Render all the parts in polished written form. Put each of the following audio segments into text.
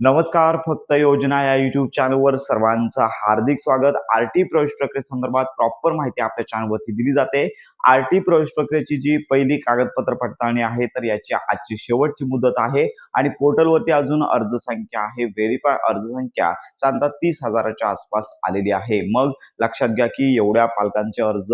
नमस्कार. फक्त योजना या YouTube चॅनलवर सर्वांचं हार्दिक स्वागत. आर-टी प्रवेश प्रक्रियेसंदर्भात प्रॉपर माहिती आपल्या चॅनलवरती दिली जाते. आर-टी प्रवेश प्रक्रियेची जी पहिली कागदपत्र पडताळणी आहे, तर याची आजची शेवटची मुदत आहे आणि पोर्टलवरती अजून अर्जसंख्या आहे. व्हेरिफाय अर्जसंख्या साधारणतः 30,000च्या आसपास आलेली आहे. मग लक्षात घ्या, की एवढ्या पालकांचे अर्ज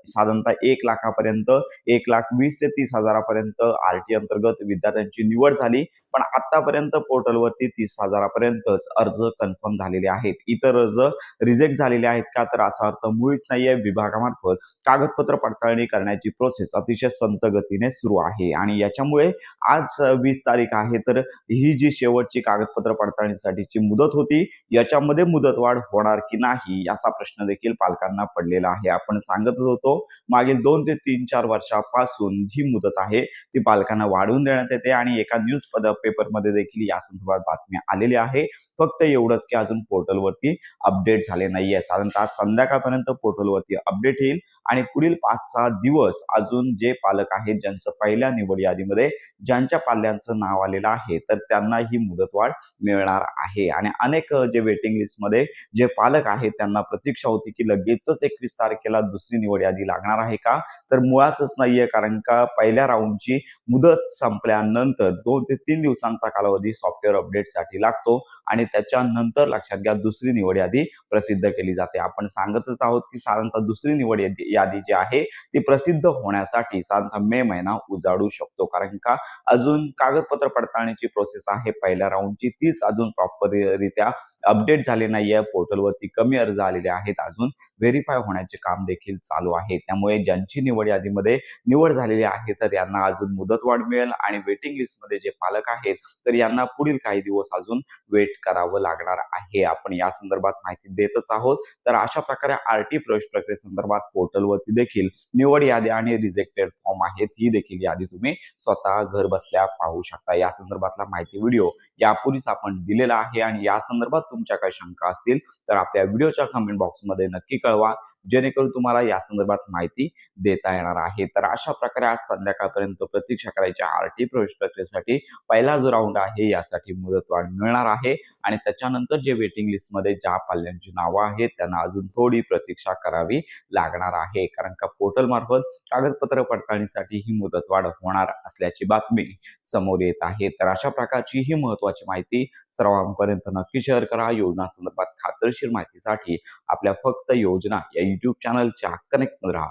साधारणतः 1,00,000पर्यंत 1,20,000 ते 30,000पर्यंत आर-टी अंतर्गत विद्यार्थ्यांची निवड झाली. पण आतापर्यंत पोर्टलवरती 30,000पर्यंतच अर्ज कन्फर्म झालेले आहेत. इतर अर्ज रिजेक्ट झालेले आहेत का? तर असा अर्थ मुळीच नाहीये. विभागामार्फत कागदपत्र पडताळणी करण्याची प्रोसेस अतिशय संथ गतीने सुरू आहे आणि याच्यामुळे आज 20 तारीख आहे, तर ही जी शेवटची कागदपत्र पडताळणीसाठीची मुदत होती, याच्यामध्ये मुदतवाढ होणार की नाही असा प्रश्न देखील पालकांना पडलेला आहे. आपण सांगतच होतो मागील 2 ते 3-4 वर्षापासून जी मुदत आहे ती पालकांना वाढवून देण्यात येते आणि एका न्यूज पेपरमध्ये देखील या संदर्भात बातमी आलेली आहे. फक्त एवढंच की अजून पोर्टलवरती अपडेट झाले नाहीये. साधारणतः आज संध्याकाळपर्यंत पोर्टलवरती अपडेट येईल आणि पुढील 5-6 दिवस अजून जे पालक आहेत ज्यांचं पहिल्या निवड यादीमध्ये ज्यांच्या पाल्यांचं नाव आलेलं आहे, तर त्यांना ही मुदतवाढ मिळणार आहे. आणि अनेक जे वेटिंग लिस्टमध्ये जे पालक आहेत त्यांना प्रतीक्षा होती की लगेचच 21 तारखेला दुसरी निवड यादी लागणार आहे का? तर मुळातच नाहीये. कारण का पहिल्या राऊंडची मुदत संपल्यानंतर 2 ते 3 दिवसांचा कालावधी सॉफ्टवेअर अपडेटसाठी लागतो आणि त्याच्यानंतर लक्षात घ्या दुसरी निवड यादी प्रसिद्ध केली जाते. आपण सांगतच आहोत की साधारणतः दुसरी निवड यादी जी आहे ती प्रसिद्ध होण्यासाठी साधारणतः मे महिना उजाडू शकतो. कारण का अजून कागदपत्र पडताळणीची प्रोसेस आहे पहिल्या राऊंडची, तीच अजून प्रॉपररित्या अपडेट झाले नाहीये. पोर्टलवरती कमी अर्ज आलेले आहेत. अजून व्हेरिफाय होण्याचे काम देखील चालू आहे. त्यामुळे ज्यांची निवड यादीमध्ये निवड झालेली आहे, तर यांना अजून मुदतवाढ मिळेल आणि वेटिंग लिस्टमध्ये जे पालक आहेत, तर यांना पुढील काही दिवस अजून वेट करावं लागणार आहे. आपण या संदर्भात माहिती देतच आहोत. तर अशा प्रकारे आर-टी प्रवेश प्रक्रियेसंदर्भात पोर्टलवरती देखील निवड यादी आणि रिजेक्टेड फॉर्म आहेत, ही देखील यादी तुम्ही स्वतः घर बसल्या पाहू शकता. या संदर्भातला माहिती व्हिडिओ यापूर्वीच आपण दिलेला आहे आणि या संदर्भात तुमच्या काही शंका असतील तर आपल्या व्हिडिओच्या कमेंट बॉक्समध्ये नक्की कळवा, जेणेकरून तुम्हाला या संदर्भात माहिती देता येणार आहे. तर अशा प्रकारे आज संध्याकाळपर्यंत प्रतीक्षा करायची आर-टी प्रवेश प्रक्रियेसाठी पहिला जो राऊंड आहे यासाठी मुदतवाढ मिळणार आहे आणि त्याच्यानंतर जे वेटिंग लिस्टमध्ये ज्या पाल्यांची नावं आहेत त्यांना अजून थोडी प्रतीक्षा करावी लागणार आहे. कारण का पोर्टल मार्फत कागदपत्र पडताळणीसाठी ही मुदतवाढ होणार असल्याची बातमी समोर येत आहे. तर अशा प्रकारची ही महत्त्वाची माहिती सर्वांपर्यंत नक्की शेअर करा. योजना संदर्भात खात्रीशीर माहितीसाठी आपल्या फक्त योजना या YouTube चॅनलच्या कनेक्ट राहा.